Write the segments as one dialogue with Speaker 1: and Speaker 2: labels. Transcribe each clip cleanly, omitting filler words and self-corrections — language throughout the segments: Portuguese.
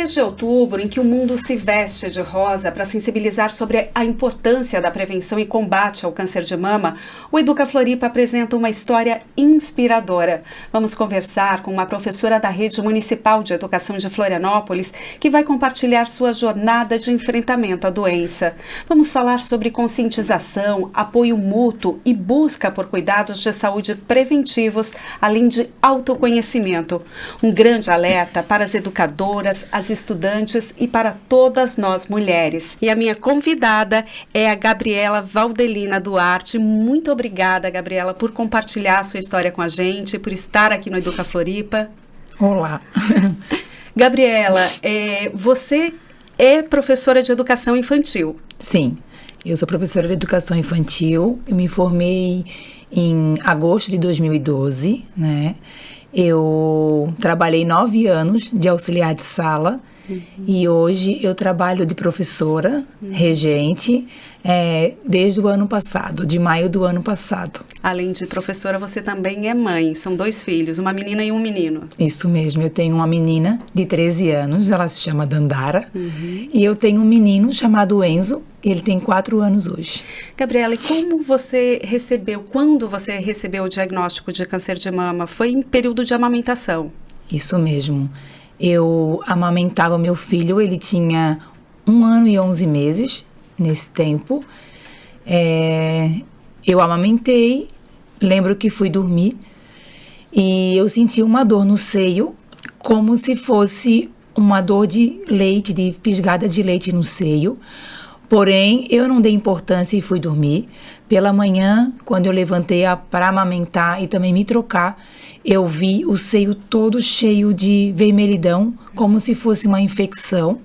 Speaker 1: mês de outubro, em que o mundo se veste de rosa para sensibilizar sobre a importância da prevenção e combate ao câncer de mama, o Educa Floripa apresenta uma história inspiradora. Vamos conversar com uma professora da Rede Municipal de Educação de Florianópolis, que vai compartilhar sua jornada de enfrentamento à doença. Vamos falar sobre conscientização, apoio mútuo e busca por cuidados de saúde preventivos, além de autoconhecimento. Um grande alerta para as educadoras, as estudantes e para todas nós mulheres. E a minha convidada é a Gabriela Valdelina Duarte. Muito obrigada, Gabriela, por compartilhar a sua história com a gente, por estar aqui no Educa Floripa.
Speaker 2: Olá.
Speaker 1: Gabriela, você é professora de educação infantil?
Speaker 2: Sim, eu sou professora de educação infantil. Eu me formei em agosto de 2012, né? Eu trabalhei 9 anos de auxiliar de sala e hoje eu trabalho de professora, regente, desde o ano passado, de maio do ano passado.
Speaker 1: Além de professora, você também é mãe. São 2 filhos, uma menina e um menino.
Speaker 2: Isso mesmo, eu tenho uma menina de 13 anos, ela se chama Dandara, e eu tenho um menino chamado Enzo, ele tem 4 anos hoje.
Speaker 1: Gabriela, e quando você recebeu o diagnóstico de câncer de mama? Foi em período de amamentação?
Speaker 2: Isso mesmo. Eu amamentava meu filho, ele tinha 1 ano e 11 meses nesse tempo. Eu amamentei, lembro que fui dormir e eu senti uma dor no seio, como se fosse uma dor de leite, de fisgada de leite no seio. Porém, eu não dei importância e fui dormir. Pela manhã, quando eu levantei para amamentar e também me trocar, eu vi o seio todo cheio de vermelhidão, como se fosse uma infecção.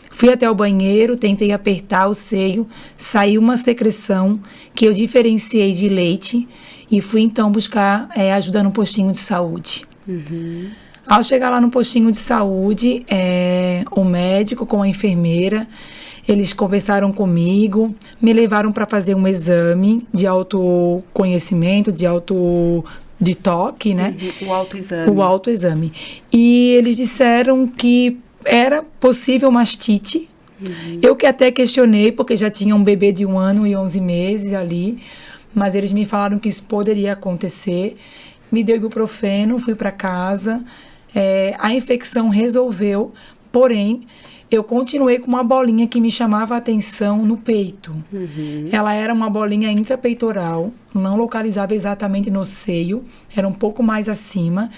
Speaker 2: Fui até o banheiro, tentei apertar o seio, saiu uma secreção que eu diferenciei de leite e fui então buscar ajuda no postinho de saúde. Ao chegar lá no postinho de saúde, o médico com a enfermeira, eles conversaram comigo, me levaram para fazer um exame de autoconhecimento, de toque, né? O autoexame. E eles disseram que era possível mastite. Eu que até questionei, porque já tinha um bebê de 1 ano e 11 meses ali, mas eles me falaram que isso poderia acontecer. Me deu ibuprofeno, fui para casa, a infecção resolveu, porém, eu continuei com uma bolinha que me chamava a atenção no peito. Ela era uma bolinha intrapeitoral, não localizava exatamente no seio, era um pouco mais acima.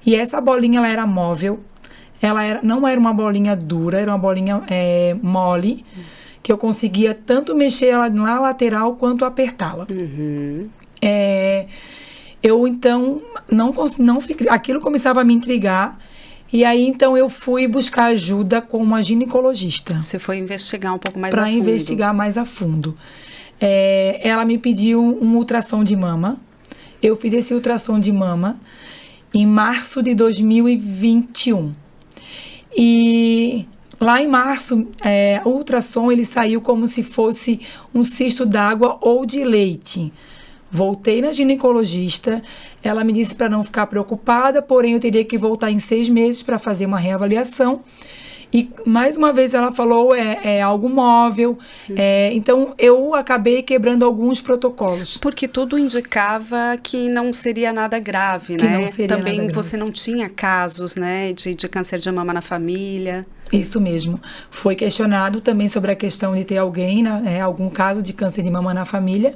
Speaker 2: E essa bolinha, ela era móvel, não era uma bolinha dura, era uma bolinha mole, que eu conseguia tanto mexer ela na lateral quanto apertá-la. Eu, então, aquilo começava a me intrigar. E aí, então, eu fui buscar ajuda com uma ginecologista.
Speaker 1: Você foi investigar um pouco mais a fundo.
Speaker 2: Para investigar mais a fundo. Ela me pediu um ultrassom de mama. Eu fiz esse ultrassom de mama em março de 2021. E lá em março, o ultrassom ele saiu como se fosse um cisto d'água ou de leite. Voltei na ginecologista, ela me disse para não ficar preocupada, porém eu teria que voltar em 6 meses para fazer uma reavaliação. E mais uma vez ela falou, algo móvel, então eu acabei quebrando alguns protocolos.
Speaker 1: Porque tudo indicava que não seria nada grave,
Speaker 2: que
Speaker 1: né?
Speaker 2: Não seria
Speaker 1: Também
Speaker 2: nada grave.
Speaker 1: Você não tinha casos, né, de câncer de mama na família.
Speaker 2: Isso mesmo. Foi questionado também sobre a questão de ter alguém, algum caso de câncer de mama na família,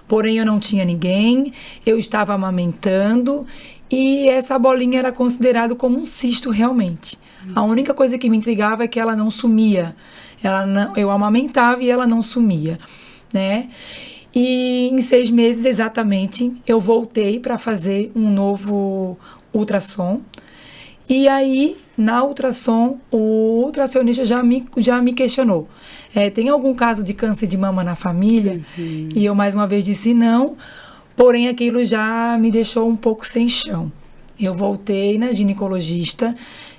Speaker 2: porém eu não tinha ninguém, eu estava amamentando e essa bolinha era considerada como um cisto realmente. A única coisa que me intrigava é que ela não sumia. Eu amamentava e ela não sumia, né? E em 6 meses exatamente eu voltei para fazer um novo ultrassom. E aí, na ultrassom, o ultracionista já me questionou. Tem algum caso de câncer de mama na família? E eu mais uma vez disse não, porém aquilo já me deixou um pouco sem chão. Eu voltei na ginecologista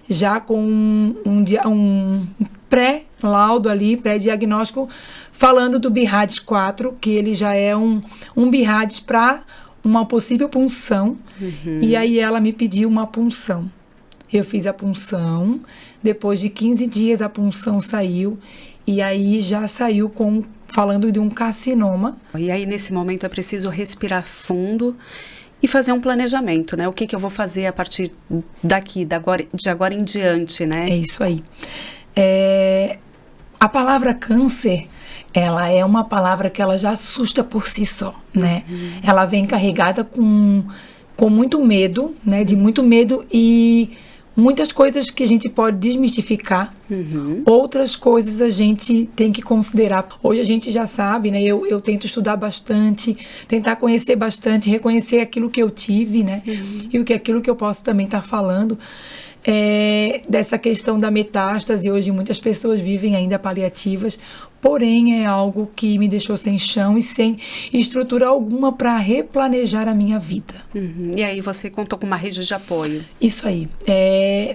Speaker 2: já com um pré-laudo ali, pré-diagnóstico, falando do BIRADS 4, que ele já é um BIRADS para uma possível punção. E aí ela me pediu uma punção. Eu fiz a punção, depois de 15 dias a punção saiu, e aí já saiu falando de um carcinoma.
Speaker 1: E aí, nesse momento, é preciso respirar fundo e fazer um planejamento, né? O que eu vou fazer a partir daqui, de agora em diante, né?
Speaker 2: É isso aí. A palavra câncer, ela é uma palavra que ela já assusta por si só, né? Ela vem carregada com muito medo, né? De muito medo e muitas coisas que a gente pode desmistificar, outras coisas a gente tem que considerar. Hoje a gente já sabe, né? Eu tento estudar bastante, tentar conhecer bastante, reconhecer aquilo que eu tive, né? E aquilo que eu posso também estar falando. Dessa questão da metástase, hoje muitas pessoas vivem ainda paliativas, porém é algo que me deixou sem chão e sem estrutura alguma para replanejar a minha vida.
Speaker 1: E aí você contou com uma rede de apoio?
Speaker 2: Isso aí.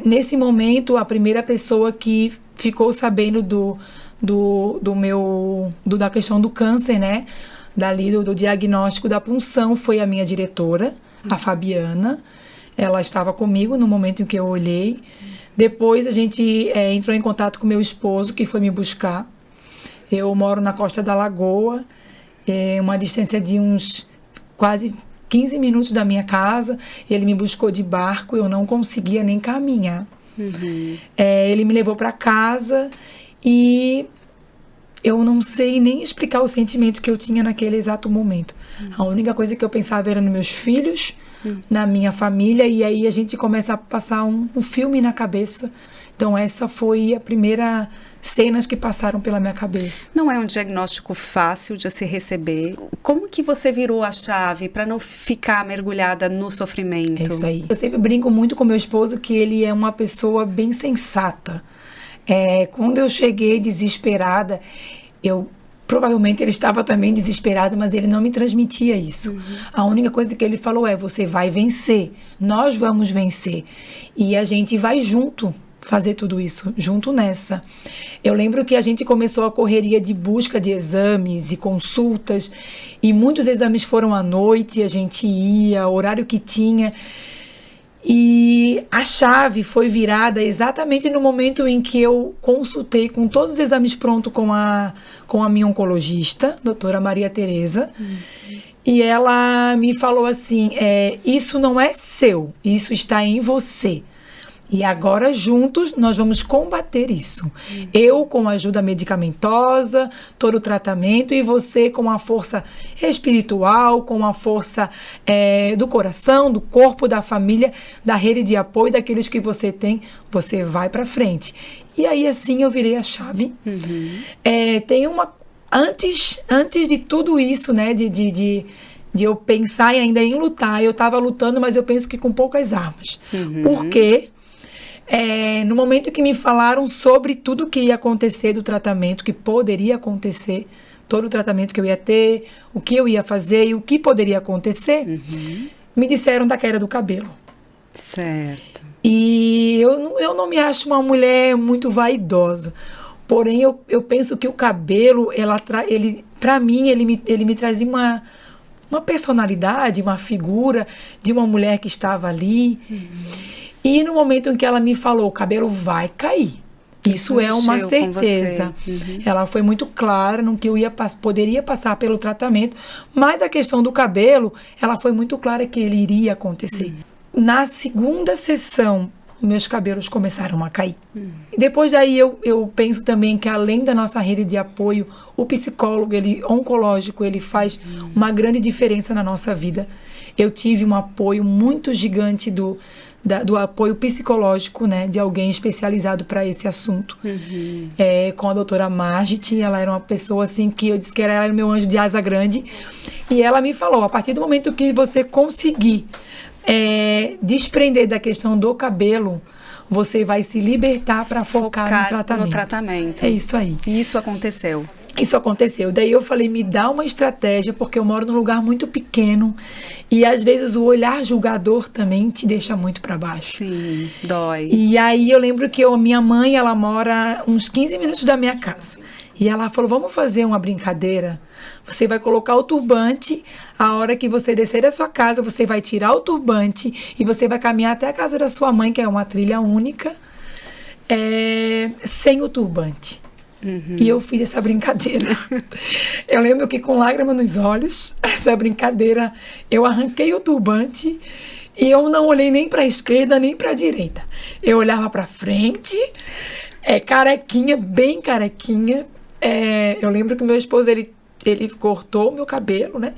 Speaker 2: Nesse momento, a primeira pessoa que ficou sabendo da questão do câncer, né, do diagnóstico da punção, foi a minha diretora, a Fabiana. Ela estava comigo no momento em que eu olhei. Depois a gente entrou em contato com meu esposo, que foi me buscar. Eu moro na Costa da Lagoa, uma distância de uns quase 15 minutos da minha casa. Ele me buscou de barco, eu não conseguia nem caminhar. Ele me levou para casa e eu não sei nem explicar o sentimento que eu tinha naquele exato momento. A única coisa que eu pensava era nos meus filhos, na minha família, e aí a gente começa a passar um filme na cabeça. Então essa foi a primeira cenas que passaram pela minha cabeça.
Speaker 1: Não é um diagnóstico fácil de se receber. Como que você virou a chave para não ficar mergulhada no sofrimento?
Speaker 2: É isso aí. Eu sempre brinco muito com meu esposo que ele é uma pessoa bem sensata. Quando eu cheguei desesperada, provavelmente ele estava também desesperado, mas ele não me transmitia isso. A única coisa que ele falou você vai vencer, nós vamos vencer. E a gente vai junto fazer tudo isso, junto nessa. Eu lembro que a gente começou a correria de busca de exames e consultas, e muitos exames foram à noite, a gente ia, o horário que tinha. E a chave foi virada exatamente no momento em que eu consultei com todos os exames prontos com a minha oncologista, doutora Maria Tereza. E ela me falou assim, isso não é seu, isso está em você. E agora, juntos, nós vamos combater isso. Eu com a ajuda medicamentosa, todo o tratamento, e você com a força espiritual, com a força do coração, do corpo, da família, da rede de apoio, daqueles que você tem, você vai para frente. E aí, assim, eu virei a chave. Tem uma... Antes de tudo isso, né, de eu pensar ainda em lutar, eu estava lutando, mas eu penso que com poucas armas. Porque... no momento que me falaram sobre tudo que ia acontecer do tratamento, que poderia acontecer, todo o tratamento que eu ia ter, o que eu ia fazer e o que poderia acontecer, me disseram da queda do cabelo.
Speaker 1: Certo.
Speaker 2: E eu não me acho uma mulher muito vaidosa, porém eu penso que o cabelo, para mim, ele me trazia uma personalidade, uma figura de uma mulher que estava ali. E no momento em que ela me falou, o cabelo vai cair. Isso é uma certeza. Ela foi muito clara no que eu poderia passar pelo tratamento, mas a questão do cabelo, ela foi muito clara que ele iria acontecer. Na segunda sessão, meus cabelos começaram a cair. Depois daí eu penso também que além da nossa rede de apoio, o psicólogo, oncológico, ele faz uma grande diferença na nossa vida. Eu tive um apoio muito gigante do apoio psicológico, né, de alguém especializado para esse assunto. Com a doutora Margit, ela era uma pessoa assim que eu disse que ela era meu anjo de asa grande, e ela me falou, a partir do momento que você conseguir desprender da questão do cabelo, você vai se libertar para focar no tratamento. É isso aí.
Speaker 1: E isso aconteceu?
Speaker 2: Isso aconteceu. Daí eu falei, me dá uma estratégia, porque eu moro num lugar muito pequeno e às vezes o olhar julgador também te deixa muito para baixo.
Speaker 1: Sim, dói.
Speaker 2: E aí eu lembro que minha mãe, ela mora uns 15 minutos da minha casa. E ela falou, vamos fazer uma brincadeira. Você vai colocar o turbante, a hora que você descer da sua casa, você vai tirar o turbante e você vai caminhar até a casa da sua mãe, que é uma trilha única, sem o turbante. E eu fiz essa brincadeira. Eu lembro que com lágrimas nos olhos, essa brincadeira, eu arranquei o turbante e eu não olhei nem para a esquerda nem para a direita. Eu olhava para frente, carequinha, bem carequinha. Eu lembro que meu esposo, ele cortou o meu cabelo, né?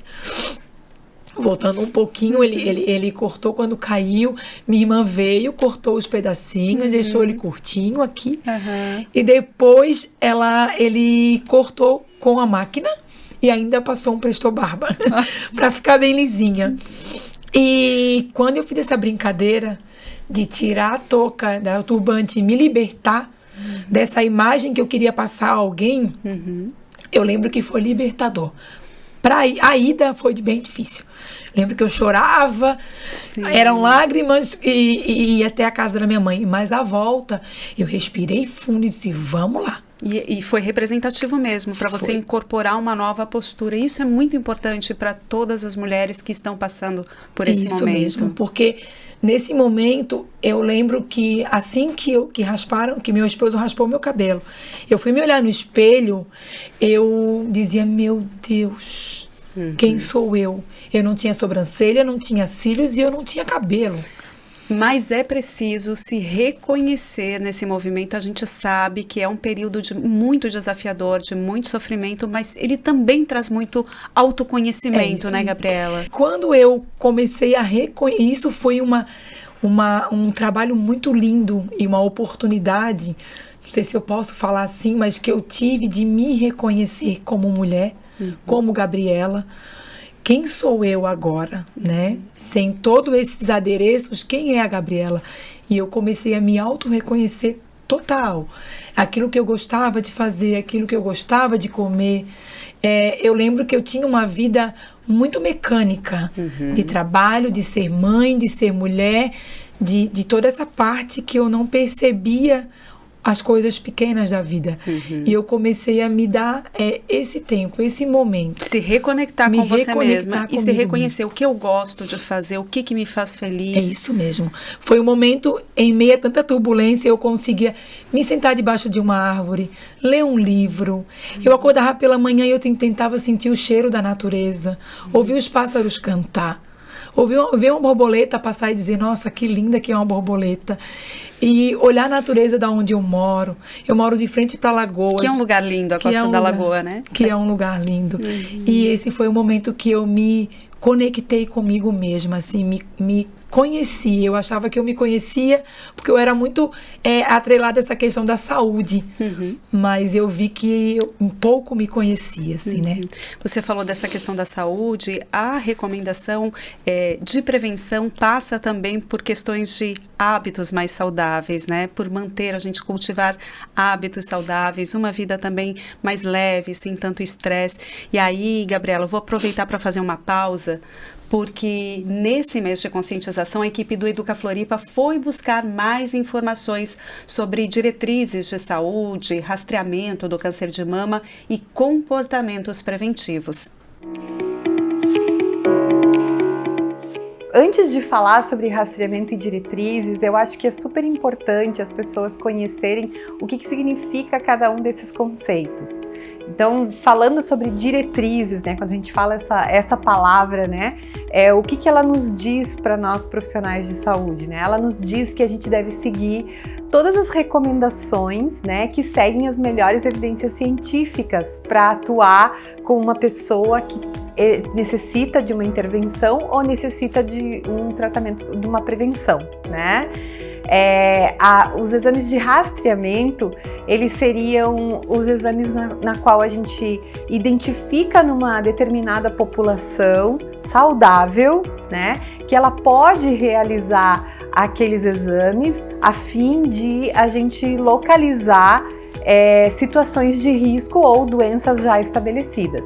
Speaker 2: Voltando um pouquinho, ele cortou quando caiu. Minha irmã veio, cortou os pedacinhos, deixou ele curtinho aqui. E depois ele cortou com a máquina e ainda passou um presto barba para ficar bem lisinha. E quando eu fiz essa brincadeira de tirar a touca, o turbante e me libertar dessa imagem que eu queria passar a alguém, eu lembro que foi libertador. A ida foi bem difícil. Lembro que eu chorava, eram lágrimas e ia até a casa da minha mãe. Mas a volta, eu respirei fundo e disse, vamos lá.
Speaker 1: E foi representativo mesmo, para você incorporar uma nova postura. Isso é muito importante para todas as mulheres que estão passando por esse momento.
Speaker 2: Isso mesmo, porque nesse momento, eu lembro que assim que meu esposo raspou meu cabelo, eu fui me olhar no espelho, eu dizia, meu Deus, quem sou eu? Eu não tinha sobrancelha, não tinha cílios e eu não tinha cabelo.
Speaker 1: Mas é preciso se reconhecer nesse movimento. A gente sabe que é um período muito desafiador, de muito sofrimento, mas ele também traz muito autoconhecimento, né, Gabriela?
Speaker 2: Quando eu comecei a reconhecer, isso foi um trabalho muito lindo e uma oportunidade, não sei se eu posso falar assim, mas que eu tive de me reconhecer como mulher, como Gabriela. Quem sou eu agora, né? Sem todos esses adereços, quem é a Gabriela? E eu comecei a me auto-reconhecer total. Aquilo que eu gostava de fazer, aquilo que eu gostava de comer. Eu lembro que eu tinha uma vida muito mecânica, de trabalho, de ser mãe, de ser mulher, de toda essa parte que eu não percebia as coisas pequenas da vida. E eu comecei a me dar esse tempo, esse momento.
Speaker 1: Se reconectar com você mesma e se reconhecer o que eu gosto de fazer, o que me faz feliz.
Speaker 2: É isso mesmo. Foi um momento, em meio a tanta turbulência, eu conseguia me sentar debaixo de uma árvore, ler um livro. Eu acordava pela manhã e eu tentava sentir o cheiro da natureza, ouvir os pássaros cantar. Ver uma borboleta passar e dizer, nossa, que linda que é uma borboleta. E olhar a natureza da onde eu moro. Eu moro de frente para a lagoa.
Speaker 1: Que é um lugar lindo, a Costa da Lagoa, né?
Speaker 2: Que é um lugar lindo. E esse foi o momento que eu me conectei comigo mesma, assim, me conheci. Eu achava que eu me conhecia porque eu era muito atrelada a essa questão da saúde. Mas eu vi que eu um pouco me conhecia, assim, né?
Speaker 1: Você falou dessa questão da saúde. A recomendação de prevenção passa também por questões de hábitos mais saudáveis, né? Por manter, a gente cultivar hábitos saudáveis, uma vida também mais leve, sem tanto estresse. E aí, Gabriela, eu vou aproveitar para fazer uma pausa, porque nesse mês de conscientização, a equipe do Educa Floripa foi buscar mais informações sobre diretrizes de saúde, rastreamento do câncer de mama e comportamentos preventivos.
Speaker 3: Antes de falar sobre rastreamento e diretrizes, eu acho que é super importante as pessoas conhecerem o que significa cada um desses conceitos. Então, falando sobre diretrizes, né, quando a gente fala essa palavra, né, o que ela nos diz para nós profissionais de saúde, né? Ela nos diz que a gente deve seguir todas as recomendações, né, que seguem as melhores evidências científicas para atuar com uma pessoa que necessita de uma intervenção ou necessita de um tratamento, de uma prevenção, né? Os exames de rastreamento, eles seriam os exames na qual a gente identifica numa determinada população saudável, né, que ela pode realizar aqueles exames a fim de a gente localizar situações de risco ou doenças já estabelecidas.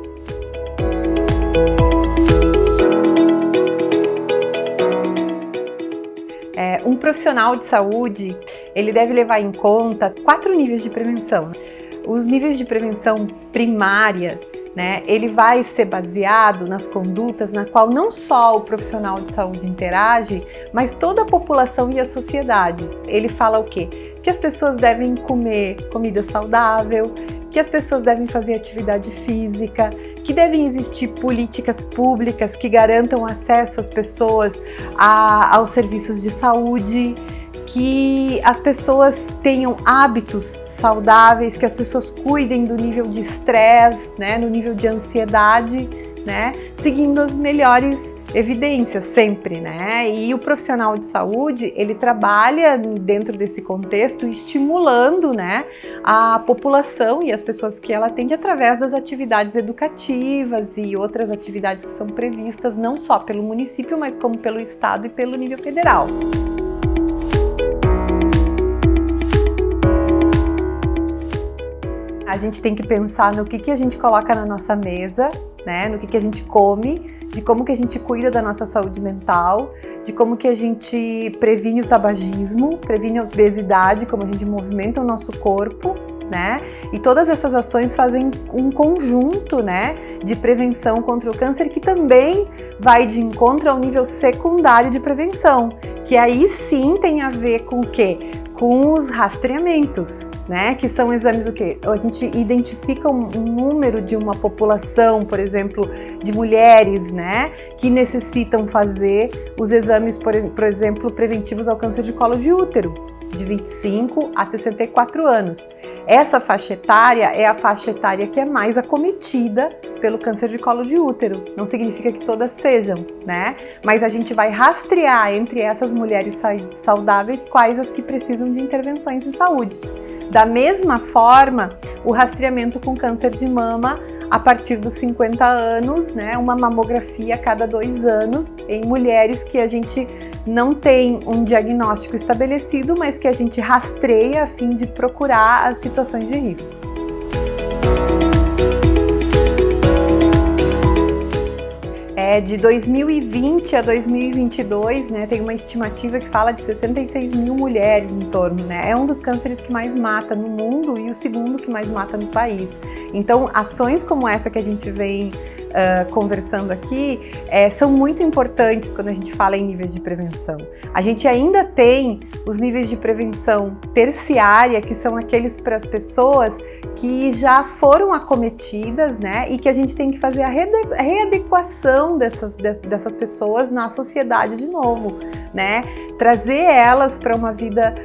Speaker 3: Um profissional de saúde, ele deve levar em conta 4 níveis de prevenção. Os níveis de prevenção primária, né, ele vai ser baseado nas condutas na qual não só o profissional de saúde interage, mas toda a população e a sociedade. Ele fala o quê? Que as pessoas devem comer comida saudável, que as pessoas devem fazer atividade física, que devem existir políticas públicas que garantam acesso às pessoas aos serviços de saúde, que as pessoas tenham hábitos saudáveis, que as pessoas cuidem do nível de estresse, né, no nível de ansiedade, né, seguindo as melhores evidências sempre, né? E o profissional de saúde, ele trabalha dentro desse contexto estimulando, né, a população e as pessoas que ela atende através das atividades educativas e outras atividades que são previstas não só pelo município, mas como pelo estado e pelo nível federal. A gente tem que pensar no que a gente coloca na nossa mesa, né? No que a gente come, de como que a gente cuida da nossa saúde mental, de como que a gente previne o tabagismo, previne a obesidade, como a gente movimenta o nosso corpo, né? E todas essas ações fazem um conjunto, né, de prevenção contra o câncer que também vai de encontro ao nível secundário de prevenção, que aí sim tem a ver com o quê? Com os rastreamentos, né? Que são exames o quê? A gente identifica um número de uma população, por exemplo, de mulheres, né? Que necessitam fazer os exames, por exemplo, preventivos ao câncer de colo de útero, de 25 a 64 anos. Essa faixa etária é a faixa etária que é mais acometida pelo câncer de colo de útero. Não significa que todas sejam, né? Mas a gente vai rastrear entre essas mulheres saudáveis quais as que precisam de intervenções em saúde. Da mesma forma, o rastreamento com câncer de mama a partir dos 50 anos, né? Uma mamografia a cada 2 anos em mulheres que a gente não tem um diagnóstico estabelecido, mas que a gente rastreia a fim de procurar as situações de risco. De 2020 a 2022, né, tem uma estimativa que fala de 66 mil mulheres em torno, né? É um dos cânceres que mais mata no mundo e o segundo que mais mata no país. Então, ações como essa que a gente vem conversando aqui são muito importantes quando a gente fala em níveis de prevenção. A gente ainda tem os níveis de prevenção terciária, que são aqueles para as pessoas que já foram acometidas, né, e que a gente tem que fazer a readequação dessas pessoas na sociedade de novo, né, trazer elas para uma vida,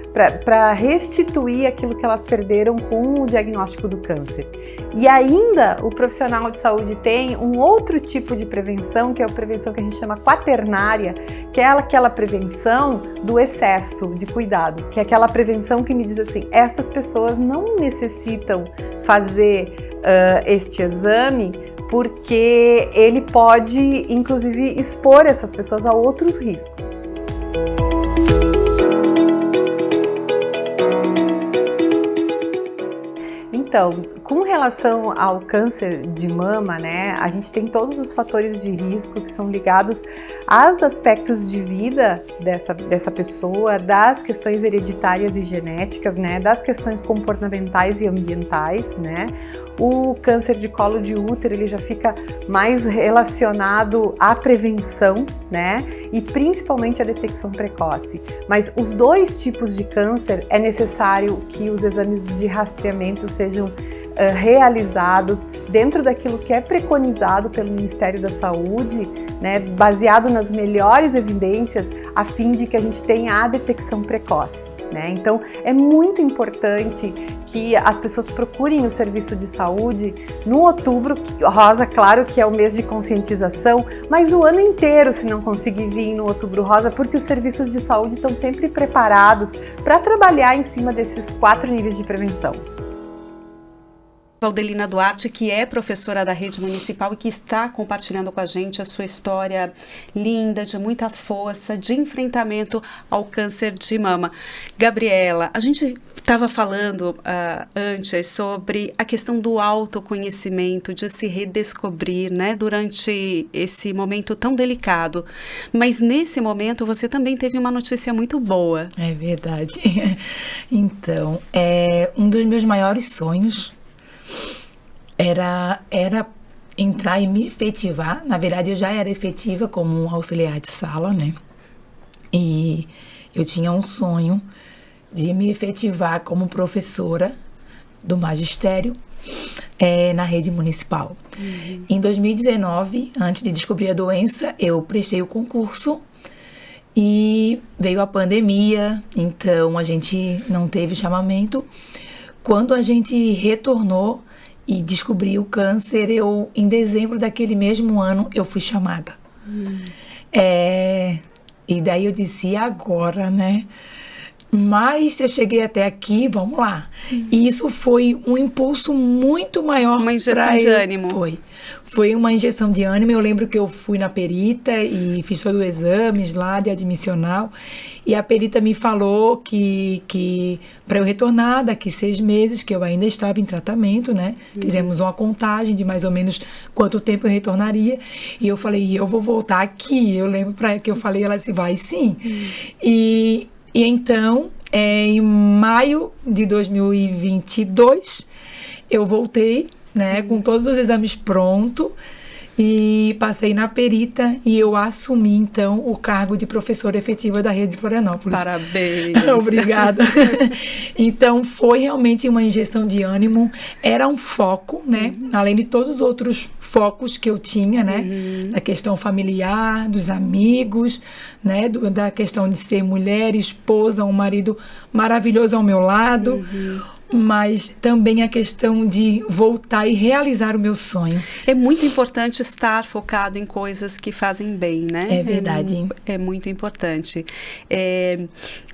Speaker 3: para restituir aquilo que elas perderam com o diagnóstico do câncer. E ainda o profissional de saúde tem um outro tipo de prevenção, que é a prevenção que a gente chama quaternária, que é aquela prevenção do excesso de cuidado, que é aquela prevenção que me diz assim, estas pessoas não necessitam fazer este exame porque ele pode, inclusive, expor essas pessoas a outros riscos. Então, com relação ao câncer de mama, né, a gente tem todos os fatores de risco que são ligados aos aspectos de vida dessa pessoa, das questões hereditárias e genéticas, né, das questões comportamentais e ambientais, né. O câncer de colo de útero, ele já fica mais relacionado à prevenção, né, e principalmente à detecção precoce. Mas os dois tipos de câncer é necessário que os exames de rastreamento sejam realizados dentro daquilo que é preconizado pelo Ministério da Saúde, né, baseado nas melhores evidências, a fim de que a gente tenha a detecção precoce. Né? Então, é muito importante que as pessoas procurem o serviço de saúde no outubro rosa, claro que é o mês de conscientização, mas o ano inteiro se não conseguir vir no outubro rosa, porque os serviços de saúde estão sempre preparados para trabalhar em cima desses 4 níveis de prevenção.
Speaker 1: Valdelina Duarte, que é professora da rede municipal e que está compartilhando com a gente a sua história linda, de muita força, de enfrentamento ao câncer de mama. Gabriela, a gente estava falando antes sobre a questão do autoconhecimento, de se redescobrir, né, durante esse momento tão delicado. Mas nesse momento você também teve uma notícia muito boa.
Speaker 2: É verdade. Então, um dos meus maiores sonhos era entrar e me efetivar. Na verdade, eu já era efetiva como um auxiliar de sala, né? E eu tinha um sonho de me efetivar como professora do magistério na rede municipal. Em 2019, antes de descobrir a doença, eu prestei o concurso e veio a pandemia, então a gente não teve chamamento. Quando a gente retornou e descobri o câncer, em dezembro daquele mesmo ano, eu fui chamada. E daí eu disse, agora, né? Mas eu cheguei até aqui, vamos lá. E isso foi um impulso muito maior.
Speaker 1: Uma injeção de ânimo.
Speaker 2: Foi uma injeção de ânimo. Eu lembro que eu fui na perita e fiz todos os exames lá de admissional. E a perita me falou que para eu retornar daqui 6 meses, que eu ainda estava em tratamento, né? Fizemos uma contagem de mais ou menos quanto tempo eu retornaria. E eu falei, eu vou voltar aqui. Eu lembro que eu falei, ela disse, vai sim. E então, em maio de 2022, eu voltei, né, com todos os exames prontos e passei na perita e eu assumi, então, o cargo de professora efetiva da rede de Florianópolis.
Speaker 1: Parabéns!
Speaker 2: Obrigada! Então, foi realmente uma injeção de ânimo, era um foco, né, além de todos os outros focos que eu tinha, né, da questão familiar, dos amigos, né, da questão de ser mulher, esposa, um marido maravilhoso ao meu lado, mas também a questão de voltar e realizar o meu sonho.
Speaker 1: É muito importante estar focado em coisas que fazem bem, né?
Speaker 2: É verdade.
Speaker 1: É muito importante.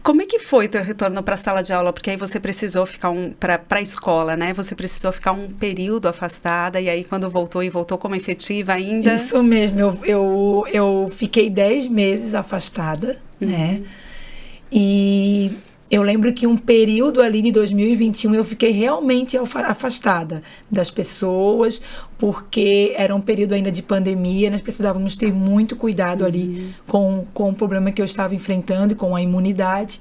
Speaker 1: Como é que foi o teu retorno para a sala de aula? Porque aí você precisou ficar para a escola, né? Você precisou ficar um período afastada e aí quando voltou como efetiva ainda?
Speaker 2: Isso mesmo. Eu fiquei 10 meses afastada, né? E eu lembro que um período ali de 2021 eu fiquei realmente afastada das pessoas, porque era um período ainda de pandemia, nós precisávamos ter muito cuidado ali com o problema que eu estava enfrentando e com a imunidade.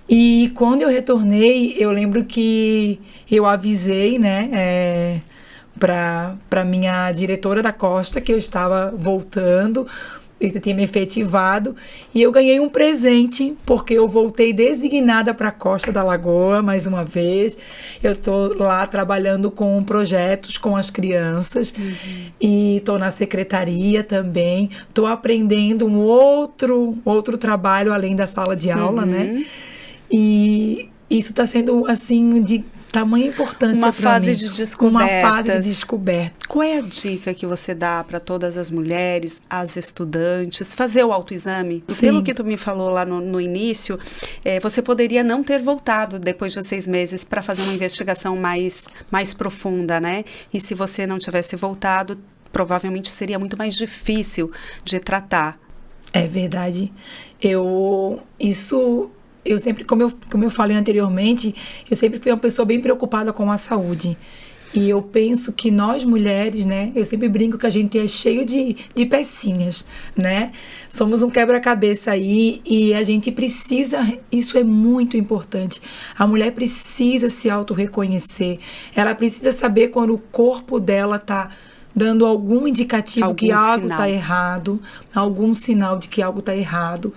Speaker 2: E quando eu retornei, eu lembro que eu avisei, né, para minha diretora da Costa que eu estava voltando, eu tinha me efetivado, e eu ganhei um presente, porque eu voltei designada para a Costa da Lagoa, mais uma vez. Eu estou lá trabalhando com projetos com as crianças, e estou na secretaria também, estou aprendendo um outro trabalho além da sala de aula, né? E isso está sendo, assim, de tamanha importância para mim.
Speaker 1: Uma fase de
Speaker 2: descoberta.
Speaker 1: Qual é a dica que você dá para todas as mulheres, as estudantes, fazer o autoexame?
Speaker 2: Sim.
Speaker 1: Pelo que tu me falou lá no início, você poderia não ter voltado depois de 6 meses para fazer uma investigação mais profunda, né? E se você não tivesse voltado, provavelmente seria muito mais difícil de tratar.
Speaker 2: É verdade. Eu sempre, como eu falei anteriormente, eu sempre fui uma pessoa bem preocupada com a saúde. E eu penso que nós mulheres, né, eu sempre brinco que a gente é cheio de pecinhas, né? Somos um quebra-cabeça aí e a gente precisa, isso é muito importante. A mulher precisa se auto-reconhecer, ela precisa saber quando o corpo dela tá dando algum indicativo que algo está errado, algum sinal de que algo está errado.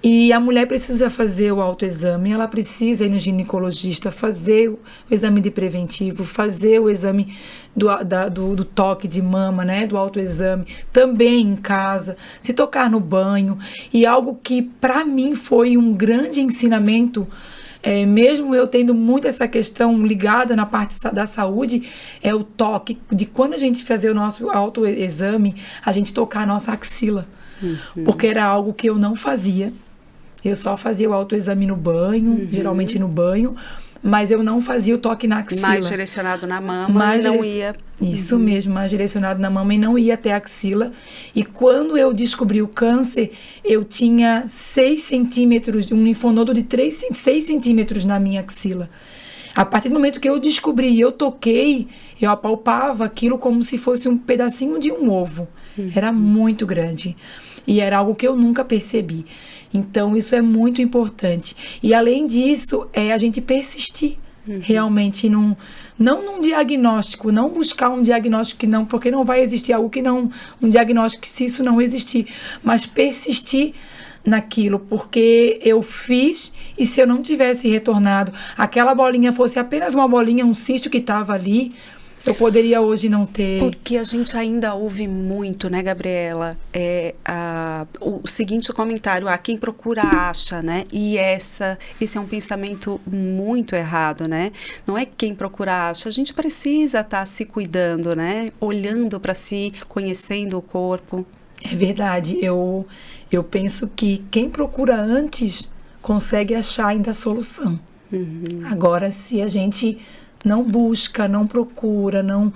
Speaker 2: E a mulher precisa fazer o autoexame, ela precisa ir no ginecologista, fazer o exame de preventivo, fazer o exame do toque de mama, né, do autoexame, também em casa, se tocar no banho. E algo que para mim foi um grande ensinamento, mesmo eu tendo muito essa questão ligada na parte da saúde, é o toque, de quando a gente fazer o nosso autoexame, a gente tocar a nossa axila. Porque era algo que eu não fazia. Eu só fazia o autoexame no banho, geralmente no banho, mas eu não fazia o toque na axila.
Speaker 1: Mais direcionado na mama e não ia...
Speaker 2: Isso mesmo, mais direcionado na mama e não ia até a axila. E quando eu descobri o câncer, eu tinha 6 centímetros, um linfonodo de 6 centímetros na minha axila. A partir do momento que eu descobri e eu toquei, eu apalpava aquilo como se fosse um pedacinho de um ovo. Era muito grande. E era algo que eu nunca percebi. Então, isso é muito importante. E, além disso, a gente persistir, Realmente não num diagnóstico, não buscar um diagnóstico que não, porque não vai existir algo que não, um diagnóstico que se isso não existir, mas persistir naquilo, porque eu fiz e se eu não tivesse retornado, aquela bolinha fosse apenas uma bolinha, um cisto que estava ali, eu poderia hoje não ter.
Speaker 1: Porque a gente ainda ouve muito, né, Gabriela? O seguinte comentário: quem procura acha, né? E esse é um pensamento muito errado, né? Não é quem procura acha. A gente precisa estar se cuidando, né? Olhando para si, conhecendo o corpo.
Speaker 2: É verdade. Eu penso que quem procura antes consegue achar ainda a solução. Agora, se a gente não busca, não procura, não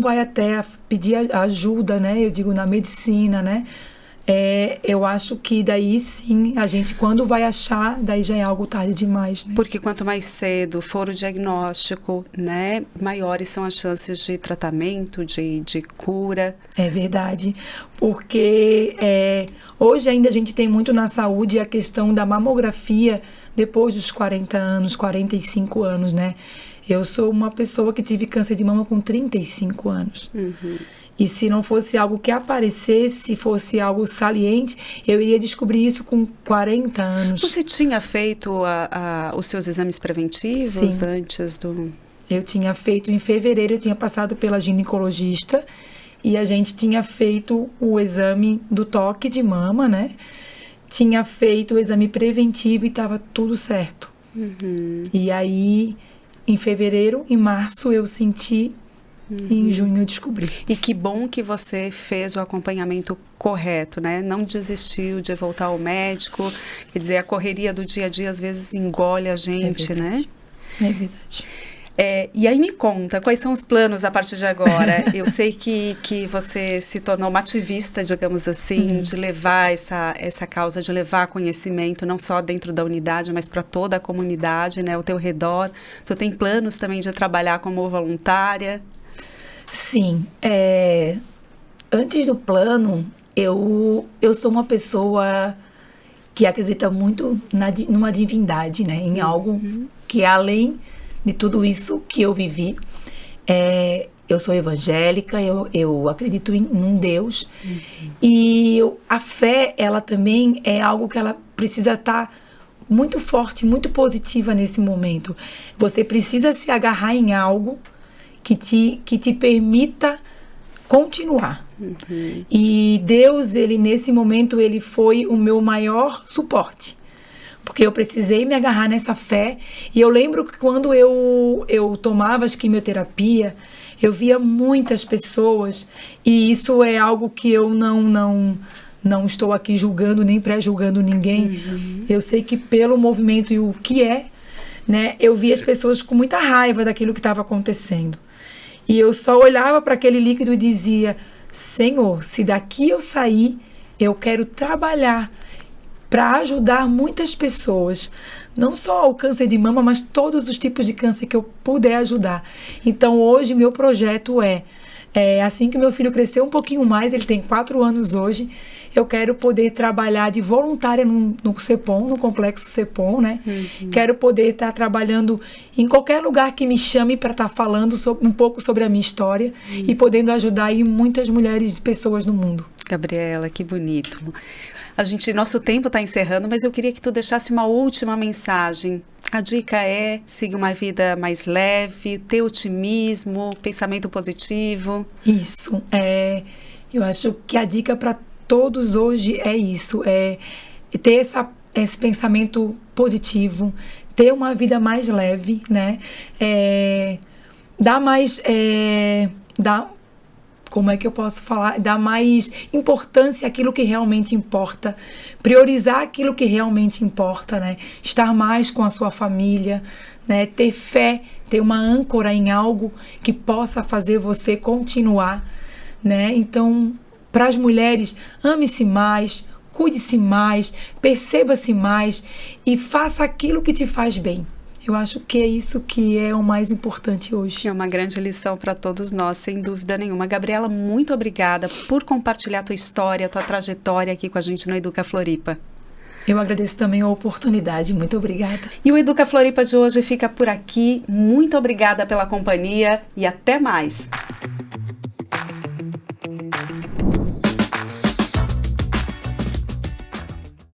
Speaker 2: vai até pedir ajuda, né? Eu digo na medicina, né? Eu acho que daí sim, a gente quando vai achar, daí já é algo tarde demais, né?
Speaker 1: Porque quanto mais cedo for o diagnóstico, né? Maiores são as chances de tratamento, de cura.
Speaker 2: É verdade, porque hoje ainda a gente tem muito na saúde a questão da mamografia depois dos 40 anos, 45 anos, né? Eu sou uma pessoa que tive câncer de mama com 35 anos. E se não fosse algo que aparecesse, fosse algo saliente, eu iria descobrir isso com 40 anos.
Speaker 1: Você tinha feito os seus exames preventivos? Sim. Antes do...
Speaker 2: Eu tinha feito em fevereiro, eu tinha passado pela ginecologista e a gente tinha feito o exame do toque de mama, né? Tinha feito o exame preventivo e estava tudo certo. E aí, em fevereiro, em março, eu senti... E em junho eu descobri.
Speaker 1: E que bom que você fez o acompanhamento correto, né? Não desistiu de voltar ao médico. Quer dizer, a correria do dia a dia às vezes engole a gente, né?
Speaker 2: É verdade.
Speaker 1: E aí me conta, quais são os planos a partir de agora? Eu sei que você se tornou uma ativista, digamos assim, de levar essa causa, de levar conhecimento, não só dentro da unidade, mas para toda a comunidade, né? Ao teu redor. Tu tem planos também de trabalhar como voluntária?
Speaker 2: Sim, antes do plano, eu sou uma pessoa que acredita muito numa divindade, né? Em algo que é além de tudo isso que eu vivi. Eu sou evangélica, eu acredito em um Deus. E a fé, ela também é algo que ela precisa estar muito forte, muito positiva nesse momento. Você precisa se agarrar em algo que te permita continuar. E Deus, ele nesse momento, ele foi o meu maior suporte. Porque eu precisei me agarrar nessa fé. E eu lembro que quando eu tomava as quimioterapia, eu via muitas pessoas, e isso é algo que eu não estou aqui julgando, nem pré-julgando ninguém. Eu sei que pelo movimento e o que né, eu via as pessoas com muita raiva daquilo que estava acontecendo. E eu só olhava para aquele líquido e dizia: Senhor, se daqui eu sair, eu quero trabalhar para ajudar muitas pessoas. Não só o câncer de mama, mas todos os tipos de câncer que eu puder ajudar. Então, hoje, meu projeto assim que meu filho crescer um pouquinho mais, ele tem 4 anos hoje, eu quero poder trabalhar de voluntária no CEPOM, no Complexo CEPOM, né? Quero poder estar trabalhando em qualquer lugar que me chame para estar falando um pouco sobre a minha história e podendo ajudar aí muitas mulheres e pessoas no mundo.
Speaker 1: Gabriela, que bonito. Nosso tempo está encerrando, mas eu queria que tu deixasse uma última mensagem. A dica é seguir uma vida mais leve, ter otimismo, pensamento positivo.
Speaker 2: Isso. Eu acho que a dica para todos hoje é isso. Ter esse pensamento positivo, ter uma vida mais leve, né? Como é que eu posso falar? Dar mais importância àquilo que realmente importa. Priorizar aquilo que realmente importa, né? Estar mais com a sua família, né? Ter fé, ter uma âncora em algo que possa fazer você continuar, né? Então, para as mulheres, ame-se mais, cuide-se mais, perceba-se mais e faça aquilo que te faz bem. Eu acho que é isso que é o mais importante hoje.
Speaker 1: É uma grande lição para todos nós, sem dúvida nenhuma. Gabriela, muito obrigada por compartilhar a tua história, a tua trajetória aqui com a gente no Educa Floripa.
Speaker 2: Eu agradeço também a oportunidade. Muito obrigada.
Speaker 1: E o Educa Floripa de hoje fica por aqui. Muito obrigada pela companhia e até mais.